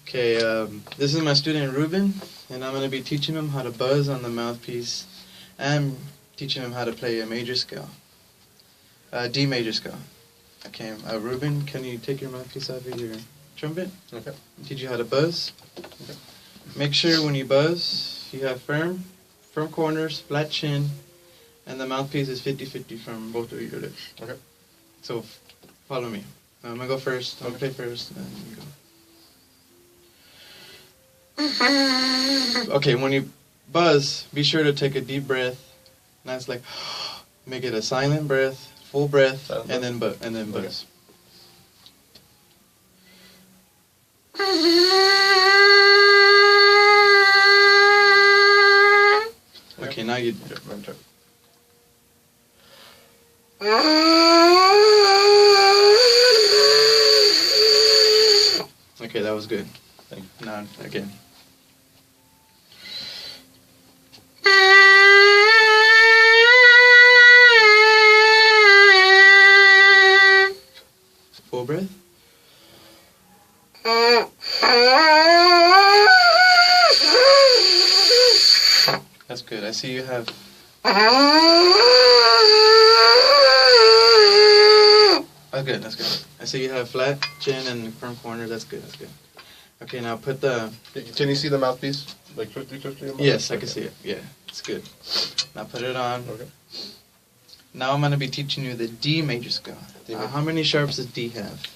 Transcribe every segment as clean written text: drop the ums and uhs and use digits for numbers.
Okay, this is my student Ruben, and I'm going to be teaching him how to buzz on the mouthpiece and teaching him how to play a major scale, D major scale. Okay, Ruben, can you take your mouthpiece off of your trumpet? Okay. I'll teach you how to buzz. Okay. Make sure when you buzz, you have firm corners, flat chin, and the mouthpiece is 50-50 from both of your lips. Okay. So follow me. I'm going to go first. I'm going to play first, and you go. Okay, when you buzz, be sure to take a deep breath. Nice, like, make it a silent breath, full breath, and then buzz. Okay, now you. Okay, that was good. Thank you. Now again. Full breath. That's good. I see you have. That's good. I see you have flat chin and firm corner. That's good. Okay, now put the. Can you see the mouthpiece? Like quickly? Yes, I can see it. Yeah, it's good. Now put it on. Okay. Now I'm going to be teaching you the D major scale. How many sharps does D have?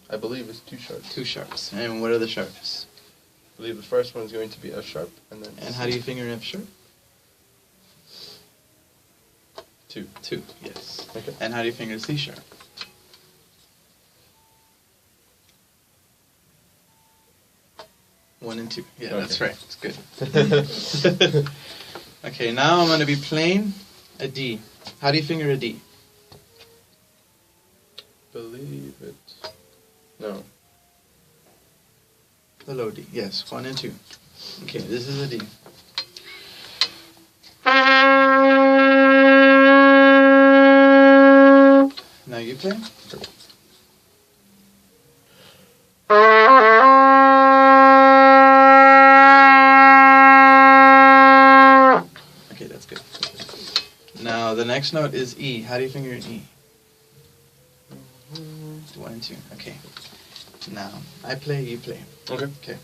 I believe it's 2 sharps. 2 sharps. And what are the sharps? I believe the first one is going to be F sharp, and then. And how do you finger F sharp? 2. 2. Yes. Okay. And how do you finger C sharp? 1 and 2. Yeah, okay. That's right. That's good. Okay, now I'm going to be playing a D. How do you finger a D? Believe it. No. The low D. Yes, 1 and 2. Okay, this is a D. Now you play. Okay, that's good. Now the next note is E. How do you finger an E? 1 and 2. Okay. Now I play, you play. Okay. Okay.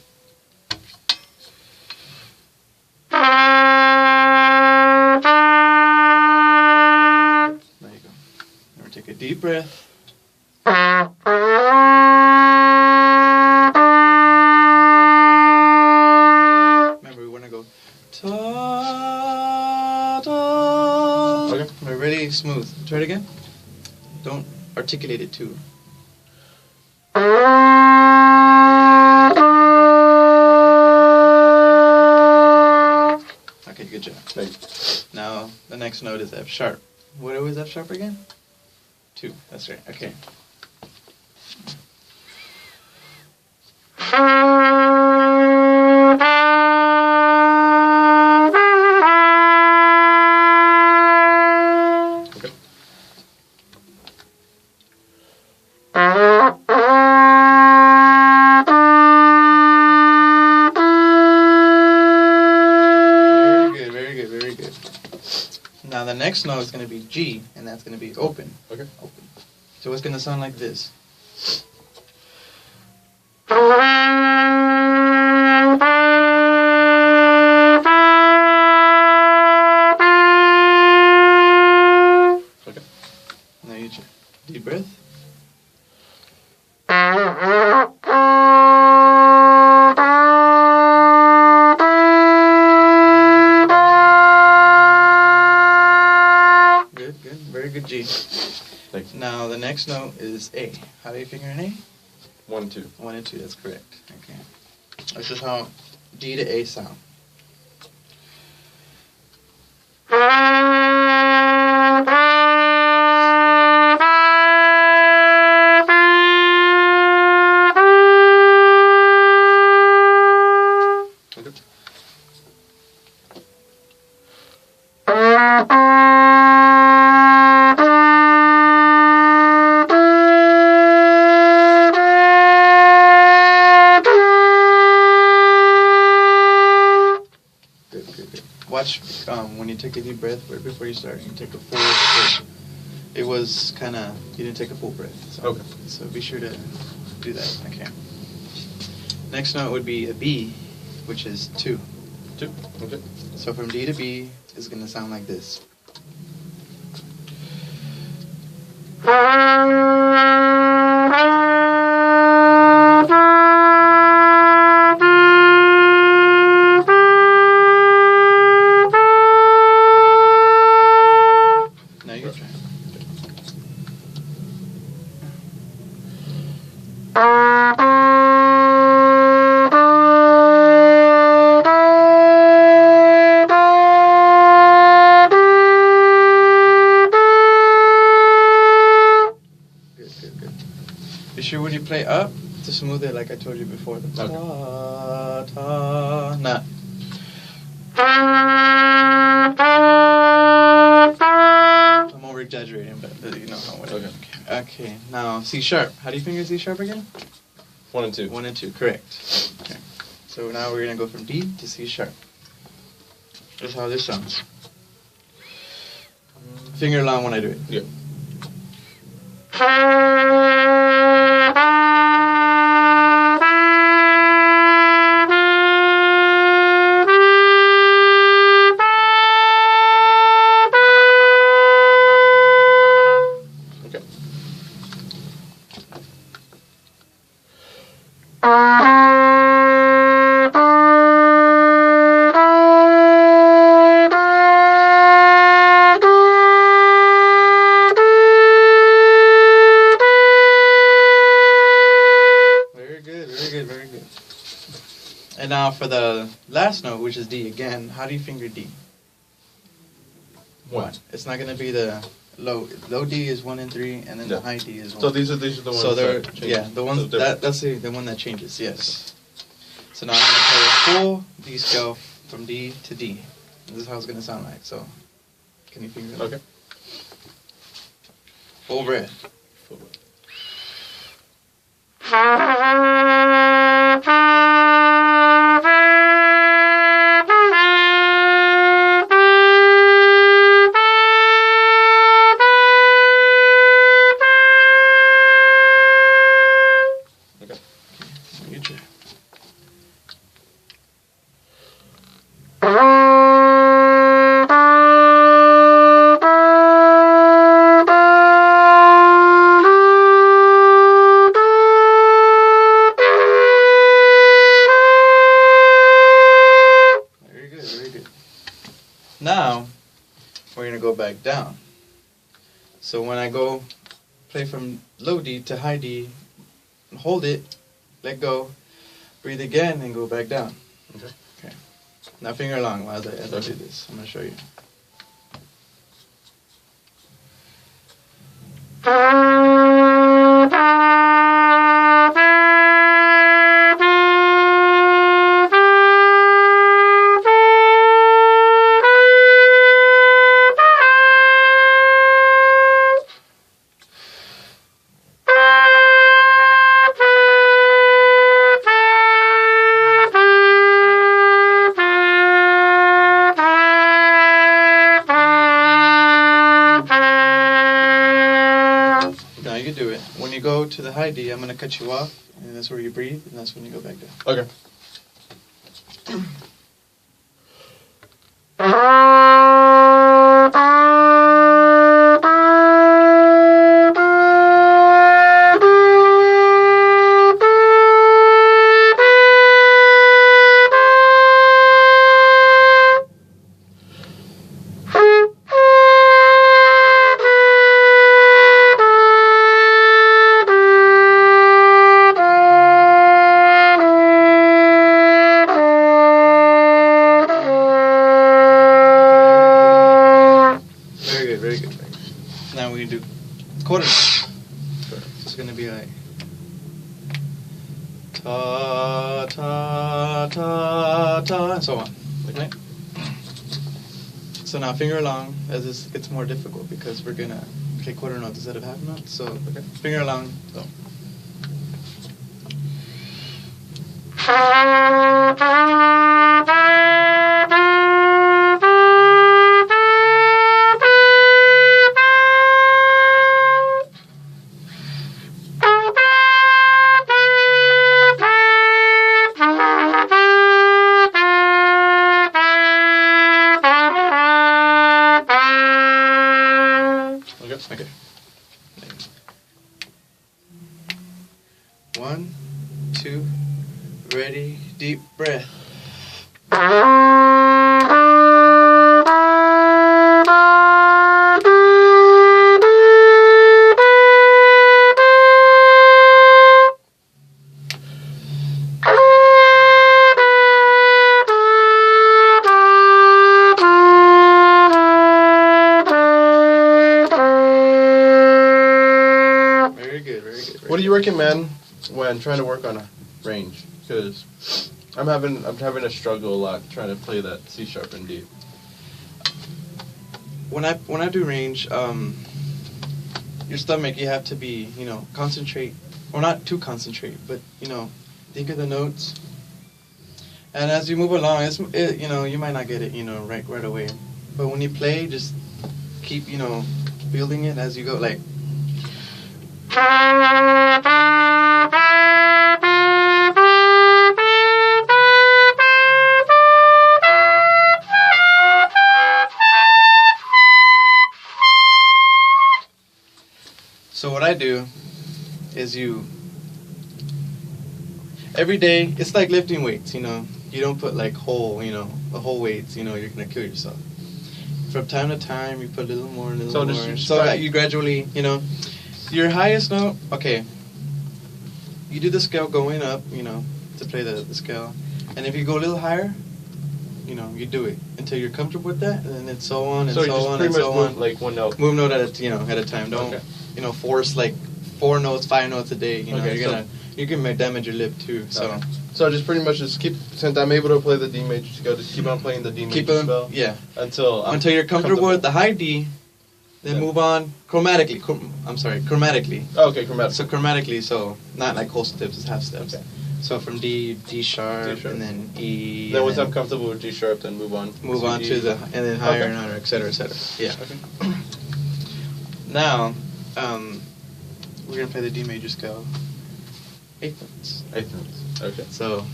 There you go. Now take a deep breath. Remember, we want to go ta-da. Okay. We're really smooth. Try it again. Don't articulate it too. Okay, good job. Thanks. Now, the next note is F sharp. What was F sharp again? 2. That's right. Okay. Now the next note is going to be G, and that's going to be open. Okay. Open. So it's going to sound like this. Okay. Now you deep breath. Very good G. Thanks. Now the next note is A. How do you finger an A? 1, 2. 1 and 2, that's correct. Okay. This is how D to A sound. watch when you take a deep breath right before you start, you take a full breath. It was kind of, you didn't take a full breath. So, Okay. So be sure to do that. Okay. Next note would be a B, which is 2. 2. Okay. So from D to B is going to sound like this. Now you try. Be sure when you play up to smooth it like I told you before. The ta ta na. I'm over exaggerating, but you know how it is. Okay. Okay. Now C sharp. How do you finger C sharp again? 1 and 2. 1 and 2. Correct. Okay. So now we're gonna go from D to C sharp. That's how this sounds. Finger long when I do it. Yeah. Okay. Very good. And now for the last note, which is D again, how do you finger D? 1. It's not going to be the low D is 1 and 3, and then the Yeah. high D is 1. So these are the ones. So they're that change. yeah, the ones So they're- that's the one that changes. Yes. So now I'm going to play a full D scale from D to D. This is how it's going to sound like. So can you finger that? Okay. Full breath. Full breath. Okay. You try. Very good, very good. Now, we're going to go back down. So when I go play from low D to high D, hold it, let go, breathe again, and go back down. Okay. Okay. Now finger long as I do this. I'm going to show you. Now you do it. When you go to the high D, I'm going to cut you off, and that's where you breathe, and that's when you go back down. Okay. Very good, very good, very good. Now we do quarter notes. It's going to be like ta ta ta ta, and so on. Right? So now finger long as this gets more difficult because we're gonna play quarter notes instead of half notes. So finger long. So. 2, ready, deep breath. What do you recommend when trying to work on a range? Because I'm having a struggle a lot trying to play that C sharp and D. When I do range, your stomach, you have to be, concentrate, or not too concentrate, but think of the notes. And as you move along, you might not get it, right away. But when you play, just keep, building it as you go, like. So what I do is every day, it's like lifting weights, you don't put like the whole weights, you're going to kill yourself. From time to time, you put a little more and a little more. So that you gradually, your highest note, okay, you do the scale going up, to play the scale. And if you go a little higher, you do it until you're comfortable with that, and then it's so on and so on and so on. Like one note. Move note at a time. Don't, force like 4 notes, 5 notes a day. You can damage your lip too. So. Okay. So just pretty much just keep, since I'm able to play the D major scale, just keep on playing the D major scale. Yeah. Until you're comfortable with the high D, then move on chromatically. Chromatically. Oh, okay, chromatically. So chromatically, so not like whole steps, it's half steps. Okay. So from D sharp, and then E. Then once I'm comfortable with D sharp, then move on. Move on to the, and then higher and higher, etc., etc. Yeah. Okay. Now, we're gonna play the D major scale. 8 notes. 8 notes. Okay. So,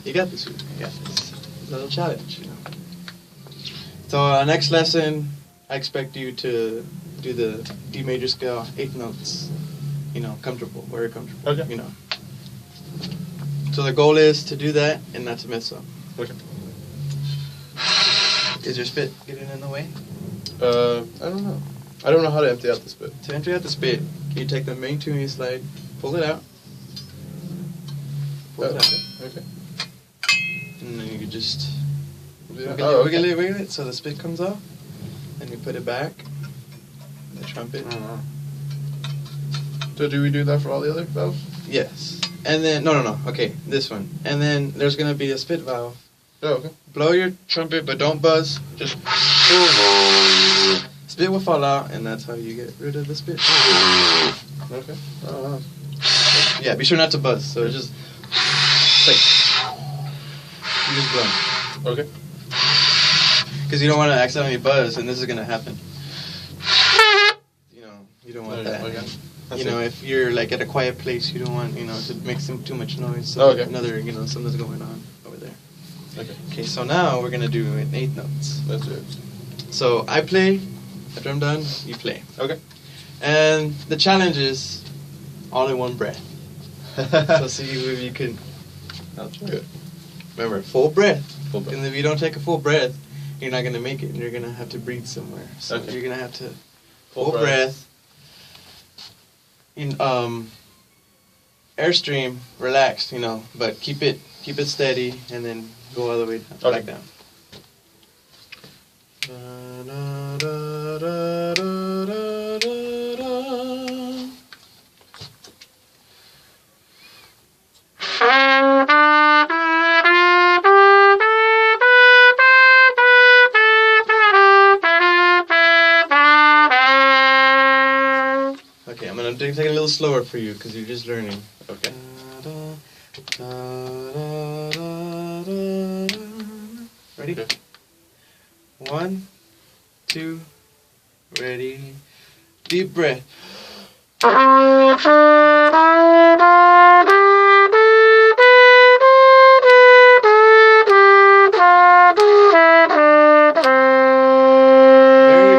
you got this. You got this little challenge. So next lesson, I expect you to do the D major scale, 8 notes. Comfortable, very comfortable. Okay. So the goal is to do that and not to mess up. Okay. Is your spit getting in the way? I don't know. I don't know how to empty out the spit. To empty out the spit, you take the main tuning slide, pull it out. Pull it out. Okay. And then you can just wiggle it so the spit comes off. Then you put it back. The trumpet. So do we do that for all the other valves? Yes. And then, no. Okay, this one. And then there's going to be a spit valve. Oh, okay. Blow your trumpet, but don't buzz. Just spit will fall out, and that's how you get rid of the spit. Okay. Yeah, be sure not to buzz. So just you just blow. Okay. Because you don't want to accidentally buzz, and this is going to happen. You don't want that. Okay. If you're like at a quiet place, you don't want to make too much noise. So another something's going on over there. Okay. So now we're gonna do 8 notes. Let's do it. So I play. After I'm done, you play. Okay. And the challenge is all in one breath. So see if you can. I'll try it. Remember, full breath. Full breath. And if you don't take a full breath, you're not gonna make it, and you're gonna have to breathe somewhere. So you're gonna have to full breath. Airstream, relaxed, but keep it steady, and then go all the way down, back down. Okay, I'm gonna take it a little slower for you because you're just learning. Okay. Ready? Okay. 1, 2, ready. Deep breath. Very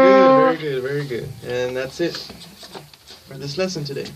good, very good, very good. And that's it for this lesson today.